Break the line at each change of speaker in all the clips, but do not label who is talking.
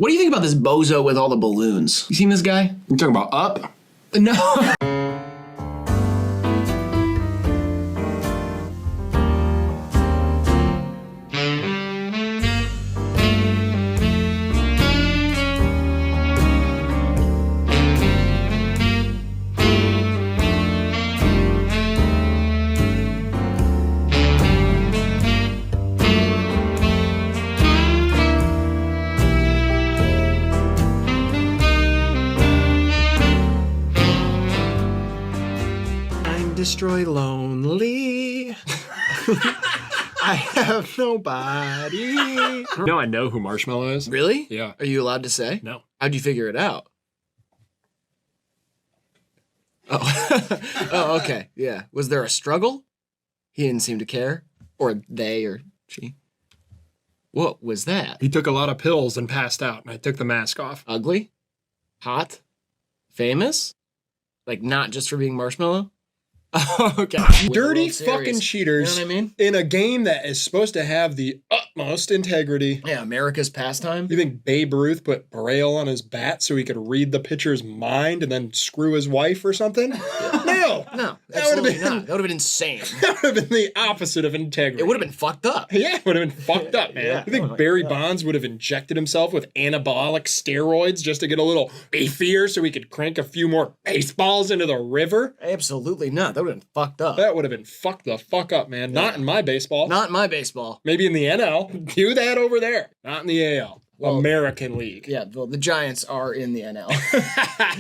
What do you think about this bozo with all the balloons? You seen this guy?
You talking about Up?
No.
Destroy lonely. I have nobody. No, I know who Marshmallow is.
Really?
Yeah.
Are you allowed to say?
No.
How'd you figure it out? Oh. Oh, okay. Yeah. Was there a struggle? He didn't seem to care. Or they or she. What was that?
He took a lot of pills and passed out, and I took the mask off.
Ugly? Hot? Famous? Like not just for being Marshmallow? Oh, okay.
Dirty fucking cheaters.
You know what I mean?
In a game that is supposed to have the utmost integrity.
Yeah, America's pastime.
You think Babe Ruth put Braille on his bat so he could read the pitcher's mind and then screw his wife or something? No.
No,
That would have
absolutely
been
not. That would have been insane.
That would have been the opposite of integrity.
It would have been fucked up.
Yeah, it would have been fucked up, man.
Yeah.
You think Barry Bonds would have injected himself with anabolic steroids just to get a little beefier so he could crank a few more baseballs into the river?
Absolutely not. That would have been fucked up.
That would have been fucked the fuck up, man. Not in my baseball.
Not in my baseball.
Maybe in the NL. Do that over there. Not in the AL.
Well,
American League.
Yeah, well, the Giants are in the NL.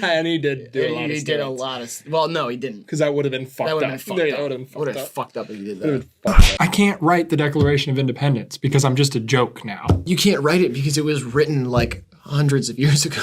And he did do a lot of
He did a
steroids.
lot of... Well, no, he didn't.
Because that would have been fucked
That would
up.
have been fucked up.
That would have been
Would
fucked
have
up.
fucked up if he did
That would've
that.
been fucked up.
I can't write the Declaration of Independence because I'm just a joke now.
You can't write it because it was written like hundreds of years ago.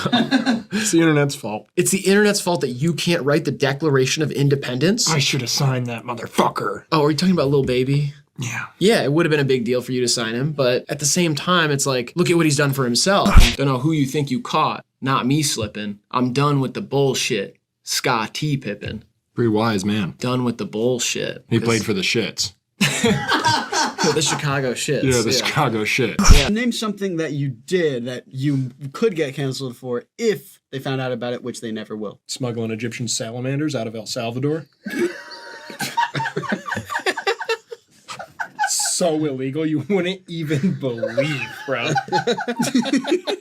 It's the internet's fault.
It's the internet's fault that you can't write the Declaration of Independence?
I should have signed that motherfucker.
Oh, are you talking about Lil Baby?
Yeah.
Yeah, it would have been a big deal for you to sign him, but at the same time, it's like, look at what he's done for himself. Don't know who you think you caught. Not me slipping. I'm done with the bullshit. Ska T Pippin.
Pretty wise man.
Done with the bullshit.
He played for the shits.
The Chicago shits.
Yeah, the Chicago shits.
Name something that you did that you could get canceled for if they found out about it, which they never will.
Smuggling Egyptian salamanders out of El Salvador. So illegal, you wouldn't even believe, bro.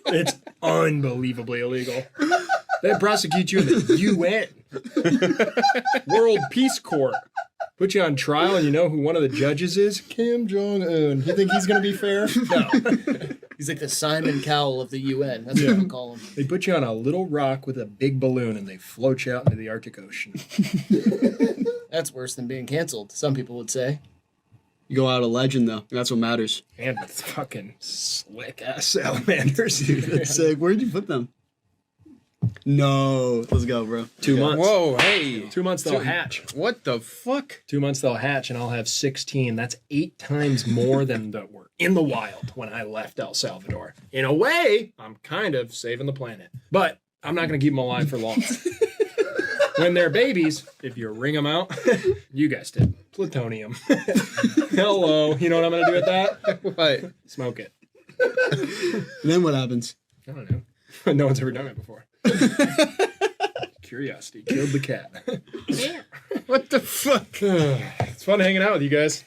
It's unbelievably illegal. They prosecute you in the UN. World Peace Court. Put you on trial and you know who one of the judges is? Kim Jong-un. You think he's going to be fair? No.
He's like the Simon Cowell of the UN. That's what we call him.
They put you on a little rock with a big balloon and they float you out into the Arctic Ocean.
That's worse than being canceled, some people would say.
You go out a legend, though. That's what matters.
And with fucking slick-ass salamanders, dude.
Sick. Where'd you put them? No. Let's go, bro.
2 months.
Whoa, hey.
2 months they'll hatch.
What the fuck?
2 months they'll hatch and I'll have 16. That's 8 times more than that were in the wild when I left El Salvador. In a way, I'm kind of saving the planet. But I'm not going to keep them alive for long. When they're babies, if you wring them out, you guessed it, plutonium. Hello. You know what I'm going to do with that?
What?
Smoke it.
And then what happens?
I don't know. No one's ever done it before. Curiosity killed the cat.
What the fuck?
It's fun hanging out with you guys.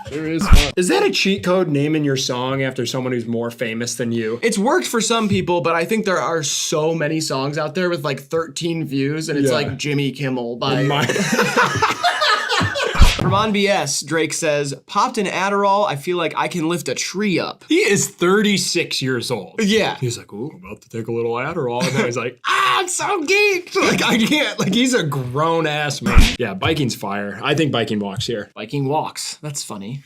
Sure is fun. Is that a cheat code naming your song after someone who's more famous than you?
It's worked for some people, but I think there are so many songs out there with like 13 views, and it's
Yeah.
like Jimmy Kimmel by... From On BS, Drake says, popped an Adderall, I feel like I can lift a tree up.
He is 36 years old.
Yeah.
He's like, ooh, about to take a little Adderall. And then he's like, I'm so geeked. Like, I can't. Like, he's a grown-ass man. Yeah, biking's fire. I think biking walks here.
Viking walks. That's funny.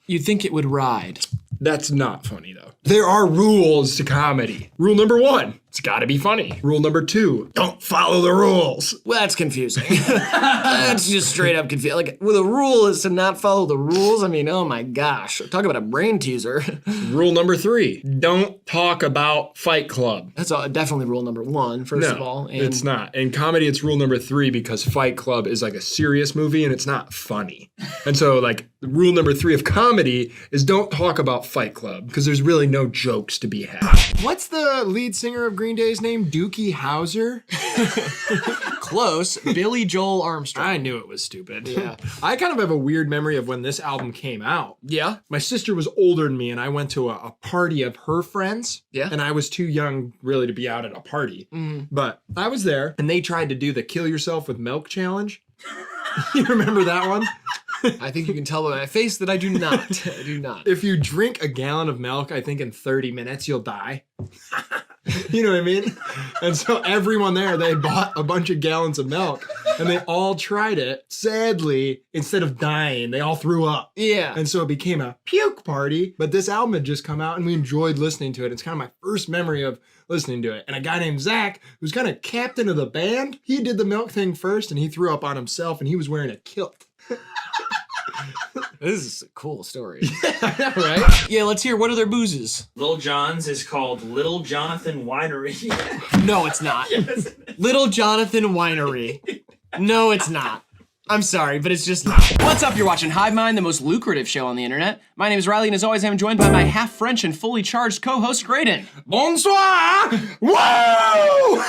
You'd think it would ride.
That's not funny, though. There are rules to comedy. Rule number 1, it's gotta be funny. Rule number 2, don't follow the rules.
Well, that's confusing. That's just straight up confusing. Like, well, the rule is to not follow the rules. I mean, oh my gosh. Talk about a brain teaser.
Rule number 3, don't talk about Fight Club.
That's definitely rule number 1, first of all. And
it's not. In comedy, it's rule number 3 because Fight Club is like a serious movie and it's not funny. And so, like, rule number 3 of comedy is don't talk about Fight Club because there's really no jokes to be had. What's the lead singer of Green Day's name? Dookie Howser?
Close. Billy Joel Armstrong.
I knew it was stupid.
Yeah.
I kind of have a weird memory of when this album came out.
Yeah.
My sister was older than me, and I went to a party of her friends.
Yeah.
And I was too young really to be out at a party. But I was there, and they tried to do the kill yourself with milk challenge. You remember that one?
I think you can tell by my face that I do not. I do not.
If you drink a gallon of milk, I think in 30 minutes you'll die. You know what I mean? And so everyone there, they bought a bunch of gallons of milk and they all tried it. Sadly, instead of dying, they all threw up.
Yeah.
And so it became a puke party. But this album had just come out and we enjoyed listening to it. It's kind of my first memory of listening to it. And a guy named Zach, who's kind of captain of the band, he did the milk thing first and he threw up on himself and he was wearing a kilt.
This is a cool story.
Right?
Yeah, let's hear. What are their boozes?
Little John's is called Little Jonathan Winery.
No, it's not. Little Jonathan Winery. No, it's not. I'm sorry, but it's just not. What's up? You're watching Hivemind, the most lucrative show on the internet. My name is Riley, and as always, I'm joined by my half-French and fully charged co-host, Graydon.
Bonsoir! Whoa!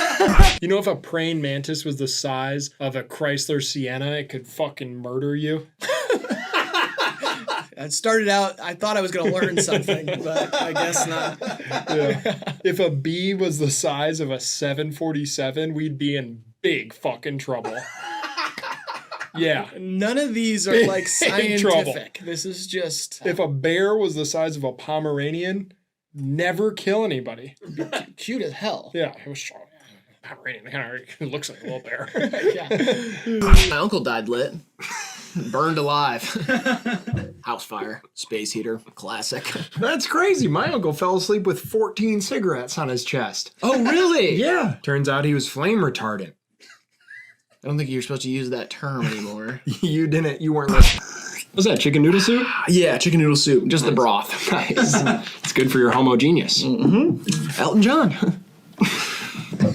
You know, if a praying mantis was the size of a Chrysler Sienna, it could fucking murder you.
It started out, I thought I was going to learn something, but I guess not.
Yeah. If a bee was the size of a 747, we'd be in big fucking trouble. Yeah.
None of these are like
Big trouble.
scientific. This is just
If a bear was the size of a Pomeranian, never kill anybody.
cute as hell.
Yeah, it was Pomeranian. Kind of looks like a little bear.
Yeah.
My uncle died lit. Burned alive. House fire. Space heater. Classic.
That's crazy. My uncle fell asleep with 14 cigarettes on his chest.
Oh, really?
Yeah. Turns out he was flame retardant.
I don't think you're supposed to use that term anymore.
You didn't. You weren't listening. What's that, chicken noodle soup?
Yeah, chicken noodle soup. Just the broth.
Nice. It's good for your homogeneous.
Elton John.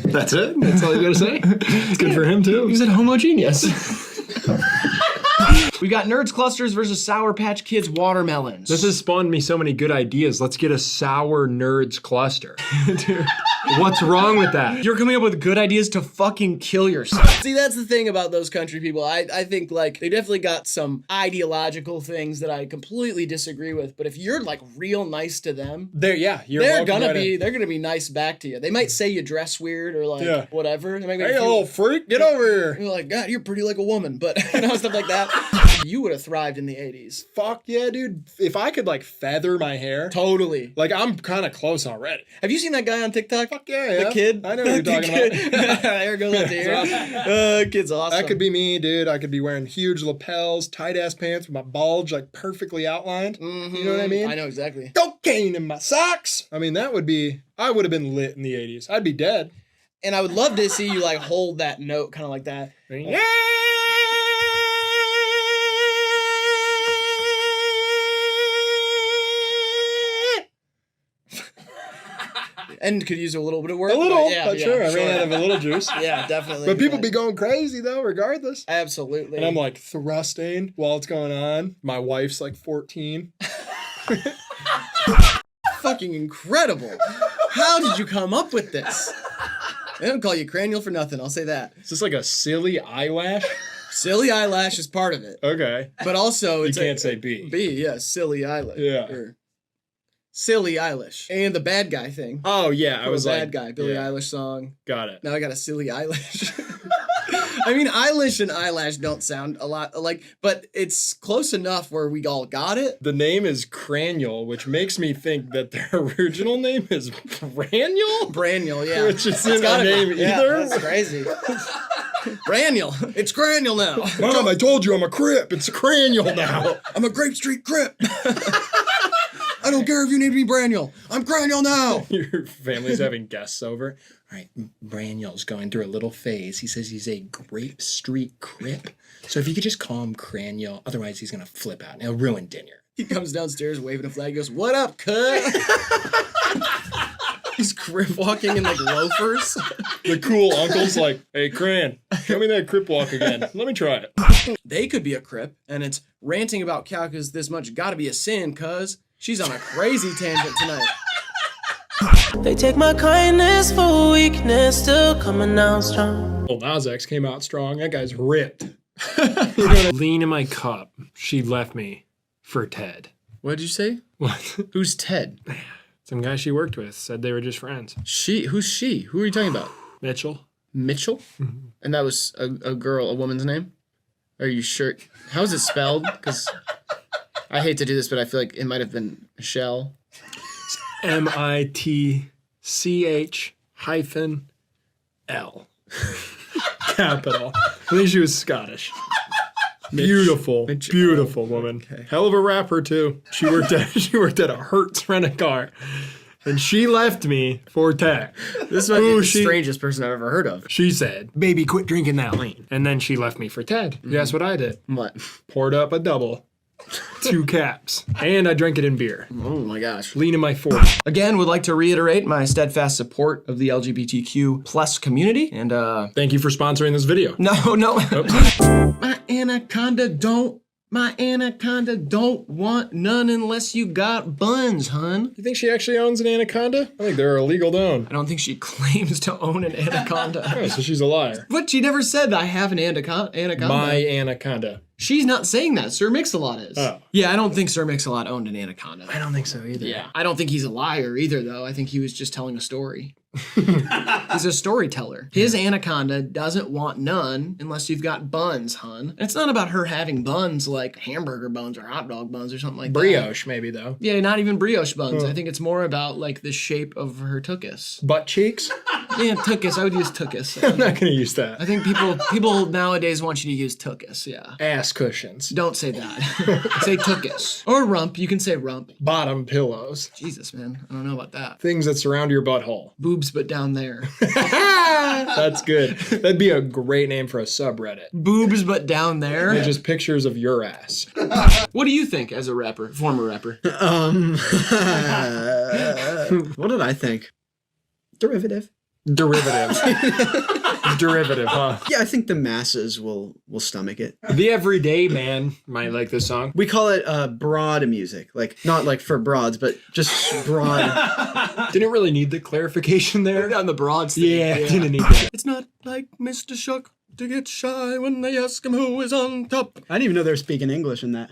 That's it? That's all you gotta say? It's good for him, too.
You said homogeneous. We got Nerds Clusters versus Sour Patch Kids Watermelons.
This has spawned me so many good ideas. Let's get a sour nerds cluster. Dude, what's wrong with that?
You're coming up with good ideas to fucking kill yourself.
See, that's the thing about those country people. I think, like, they definitely got some ideological things that I completely disagree with. But if you're, like, real nice to them,
you're
they're
welcome
gonna
right
be nice back to you. They might say you dress weird or, like, whatever. They might make
Hey,
you feel-
little freak, get over here.
You're like, God, you're pretty like a woman. But, you know, stuff like that. You would have thrived in the 80s.
Fuck yeah, dude. If I could, like, feather my hair.
Totally.
Like, I'm kind of close already.
Have you seen that guy on TikTok?
Fuck yeah.
The kid?
I know what you're talking about.
There goes that deer. Kid's awesome.
That could be me, dude. I could be wearing huge lapels, tight-ass pants with my bulge, like, perfectly outlined. You know what I mean?
I know exactly.
Cocaine in my socks. I mean, I would have been lit in the 80s. I'd be dead.
And I would love to see you, like, hold that note kind of like that.
Yeah.
And could use a little bit of work.
A little,
but yeah,
sure. I
sure.
ran out of a little juice.
Yeah, definitely.
But people be going crazy, though, regardless.
Absolutely.
And I'm like thrusting while it's going on. My wife's like 14.
fucking incredible. How did you come up with this? They don't call you cranial for nothing, I'll say that.
Is this like a silly eyelash?
Silly eyelash is part of it.
Okay.
But also,
You
it's
can't say B.
B, yeah, silly eyelash.
Yeah.
Or Silly Eilish. And the bad guy thing.
Oh, yeah. I was
a
like.
bad guy. Billie
yeah.
Eilish song.
Got it.
Now I got a silly eyelash. I mean, eyelash and eyelash don't sound a lot alike, but it's close enough where we all got it.
The name is Cranial, which makes me think that their original name is Braniel?
Braniel, yeah.
Which isn't
It's
a
gotta be.
name
Yeah,
either.
that's crazy. Braniel. It's Cranial now.
Mom, I told you I'm a Crip. It's a Cranial now.
I'm a Grape Street Crip. I don't care if you need me Braniel. I'm Cranial now.
Your family's having guests over. All right, Braniel's going through a little phase. He says he's a Grape Street Crip. So if you could just call him Cranial, otherwise he's going to flip out and he'll ruin dinner.
He comes downstairs waving a flag. He goes, "What up, cut?" He's Crip walking in like loafers.
The cool uncle's like, hey, Cran, show me that Crip walk again. Let me try it.
They could be a Crip, and it's ranting about cow because this much gotta be a sin, cuz she's on a crazy tangent tonight.
They take my kindness for weakness, still coming out strong.
Well, Nas X came out strong. That guy's ripped. Lean in my cup. She left me for Ted.
What did you say?
What?
Who's Ted?
Some guy she worked with said they were just friends.
Who's she? Who are you talking about?
Mitchell.
Mitchell? And that was a girl, a woman's name? Are you sure? How is it spelled? Because I hate to do this, but I feel like it might have been Michelle.
MITCH-L. Capital. I think she was Scottish. Beautiful, beautiful woman. Okay. Hell of a rapper too. She worked at a Hertz rent-a-car, and she left me for Ted.
This might be the strangest person I've ever heard of.
She said, "Baby, quit drinking that lean," and then she left me for Ted. Guess what I did?
What?
Poured up a double. 2 caps. And I drank it in beer.
Oh my gosh.
Lean in my 40.
Again, would like to reiterate my steadfast support of the LGBTQ plus community. And
Thank you for sponsoring this video.
no. My anaconda don't want none unless you got buns, hun.
You think she actually owns an anaconda? I think they're illegal to own.
I don't think she claims to own an anaconda.
Oh, so she's a liar.
But she never said I have an anaconda.
My anaconda.
She's not saying that. Sir Mix-a-Lot is.
Oh.
Yeah, I don't think Sir Mix-a-Lot owned an anaconda.
I don't think so either.
Yeah. I don't think he's a liar either, though. I think he was just telling a story. He's a storyteller. His anaconda doesn't want none unless you've got buns, hun. And it's not about her having buns like hamburger buns or hot dog buns or something like that.
Brioche, maybe, though.
Yeah, not even brioche buns. I think it's more about like the shape of her tuchus.
Butt cheeks?
Yeah, tuchus. I would use tuchus.
I'm not going to use that.
I think people nowadays want you to use tuchus, yeah.
Ass cushions.
Don't say that. Say tuchus. Or rump. You can say rump.
Bottom pillows.
Jesus, man. I don't know about that.
Things that surround your butthole.
Boobs, but down there.
That's good. That'd be a great name for a subreddit.
Boobs, but down there?
They're just pictures of your ass.
What do you think as a rapper, former rapper?
What did I think? Derivative.
Derivative. Derivative, huh?
Yeah, I think the masses will stomach it.
The everyday man might like this song.
We call it broad music, like not like for broads, but just broad.
Didn't really need the clarification there.
On the broad stage.
Yeah, didn't need that.
It's not like Mr. Shuck to get shy when they ask him who is on top.
I didn't even know they were speaking English in that.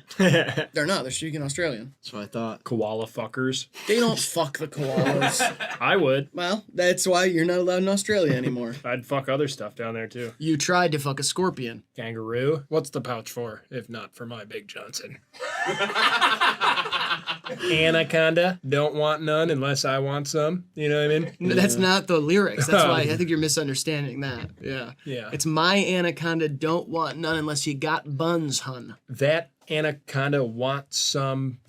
They're not. They're speaking Australian.
That's what I thought.
Koala fuckers.
They don't fuck the koalas.
I would.
Well, that's why you're not allowed in Australia anymore.
I'd fuck other stuff down there too.
You tried to fuck a scorpion.
Kangaroo? What's the pouch for, if not for my Big Johnson? Anaconda? Don't want none unless I want some. You know what I mean?
That's not the lyrics. That's why I think you're misunderstanding that. Yeah.
Yeah.
It's my anaconda don't want none unless you got buns, hun.
That anaconda wants some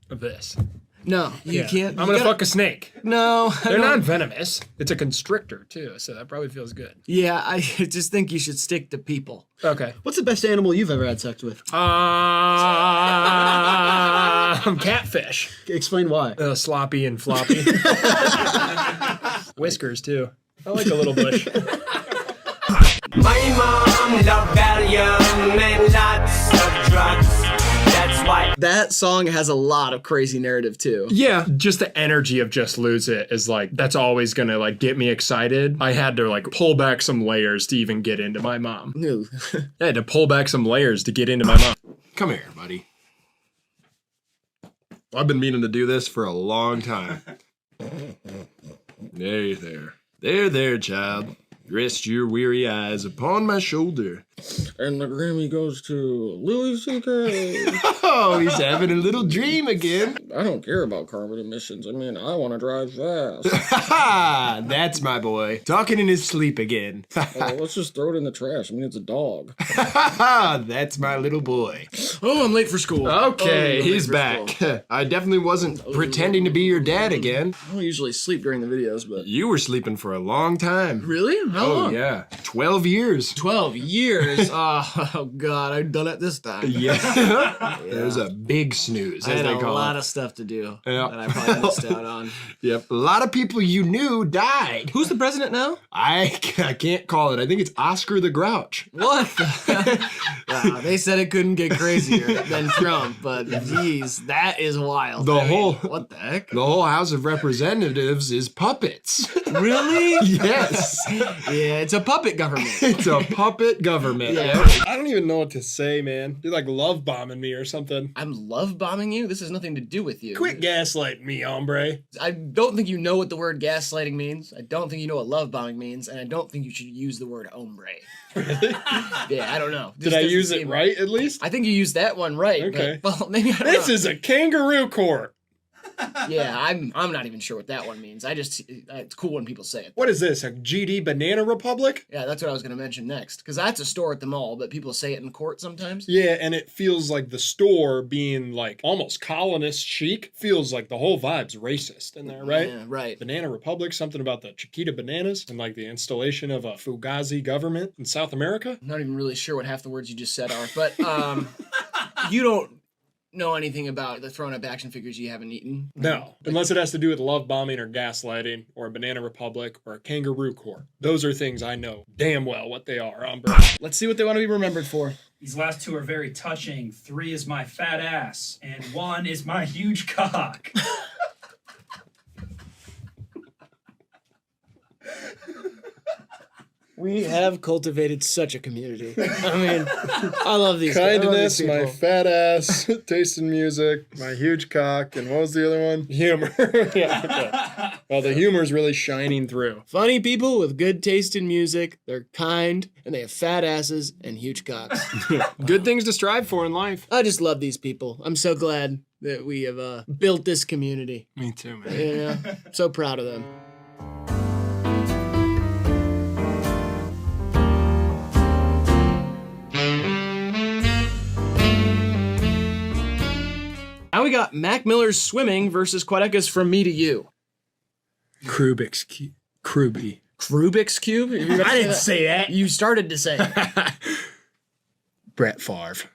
of this.
No, you can't.
I'm gonna fuck a snake.
No.
They're non-venomous. It's a constrictor too, so that probably feels good.
Yeah, I just think you should stick to people.
Okay.
What's the best animal you've ever had sex with?
Catfish.
Explain why.
Sloppy and floppy. Whiskers too. I like a little bush.
My mom loved Valium and lots of drugs. That's why.
That song has a lot of crazy narrative too.
Yeah, just the energy of Just Lose It is like, that's always gonna like get me excited. I had to like pull back some layers to even get into my mom. I had to pull back some layers to get into my mom.
Come here, buddy. I've been meaning to do this for a long time. There. There, child. Rest your weary eyes upon my shoulder.
And the Grammy goes to Louis C.K.
Oh, he's having a little dream again.
I don't care about carbon emissions. I mean, I want to drive fast.
Ha! That's my boy. Talking in his sleep again.
Let's just throw it in the trash. I mean, it's a dog.
That's my little boy.
Oh, I'm late for school.
Okay,
Oh,
he's back. I definitely wasn't pretending to be your dad again.
I don't usually sleep during the videos, but...
You were sleeping for a long time.
Really? How long?
Yeah. 12 years.
12 years. snooze. Oh God, I've done it this time.
Yeah. There's a big snooze,
I
as
had
they
a
call
lot
it.
of stuff to do
Yeah.
that I probably missed out on.
Yep. A lot of people you knew died.
Who's the president now?
I can't call it. I think it's Oscar the Grouch.
What? Wow, they said it couldn't get crazier than Trump, but geez, that is wild.
The whole-
what the heck?
The whole House of Representatives is puppets.
Really?
Yes.
Yeah, it's a puppet government.
It's a puppet government.
Yeah.
I don't even know what to say, man. You're like love bombing me or something.
I'm love bombing you. This has nothing to do with you.
Quit gaslighting me, hombre.
I don't think you know what the word gaslighting means. I don't think you know what love bombing means, and I don't think you should use the word hombre.
Really?
Yeah, I don't know.
Did I use it right at least?
I think you used that one right.
Okay.
But, well, maybe I don't
This
know.
is a kangaroo court.
Yeah, I'm not even sure what that one means. It's cool when people say it.
What is this, a GD Banana Republic?
Yeah, that's what I was going to mention next. Because that's a store at the mall, but people say it in court sometimes.
Yeah, and it feels like the store being like almost colonist chic feels like the whole vibe's racist in there, right?
Yeah, right.
Banana Republic, something about the Chiquita bananas and like the installation of a Fugazi government in South America.
I'm not even really sure what half the words you just said are, but you don't know anything about the thrown up action figures you haven't eaten.
No, unless it has to do with love bombing or gaslighting or a Banana Republic or a kangaroo court. Those are things I know damn well what they are, hombre.
Let's see what they want to be remembered for.
These last two are very touching. 3 is my fat ass, and 1 is my huge cock.
We have cultivated such a community. I mean, I love these
Kindness,
I love
my
these people.
fat ass, taste in music, my huge cock, and what was the other one? Humor. Yeah, okay. Well, the humor's really shining through.
Funny people with good taste in music. They're kind, and they have fat asses and huge cocks.
Good things to strive for in life.
I just love these people. I'm so glad that we have built this community.
Me too, man.
You know, so proud of them. Now we got Mac Miller's Swimming versus Quadecca's From Me to You.
Krubik's Kruby.
Rubik's Cube?
I didn't say that.
You started to say it.
Brett Favre.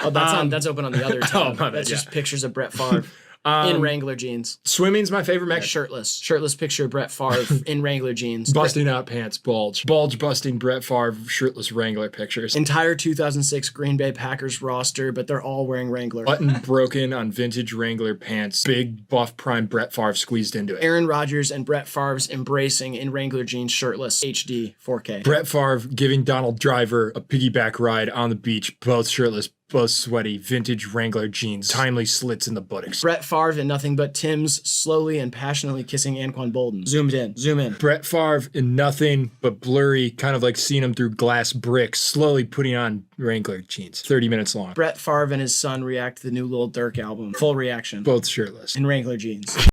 Oh, that's open on the other tab.
my bad,
That's just
yeah.
pictures of Brett Favre in Wrangler jeans.
Swimming's my favorite mech.
Shirtless picture of Brett Favre in Wrangler jeans.
Busting out pants, bulge busting Brett Favre shirtless Wrangler pictures.
Entire 2006 Green Bay Packers roster, but they're all wearing Wrangler.
Button broken on vintage Wrangler pants. Big buff prime Brett Favre squeezed into it.
Aaron Rodgers and Brett Favre's embracing in Wrangler jeans, shirtless, HD, 4K.
Brett Favre giving Donald Driver a piggyback ride on the beach, both shirtless, both sweaty, vintage Wrangler jeans, timely slits in the buttocks.
Brett Favre in Nothing But Tim's, slowly and passionately kissing Anquan Bolden. Zoom in.
Brett Favre in Nothing But Blurry, kind of like seeing him through glass bricks, slowly putting on Wrangler jeans. 30 minutes long.
Brett Favre and his son react to the new Lil Durk album. Full reaction.
Both shirtless.
In Wrangler jeans.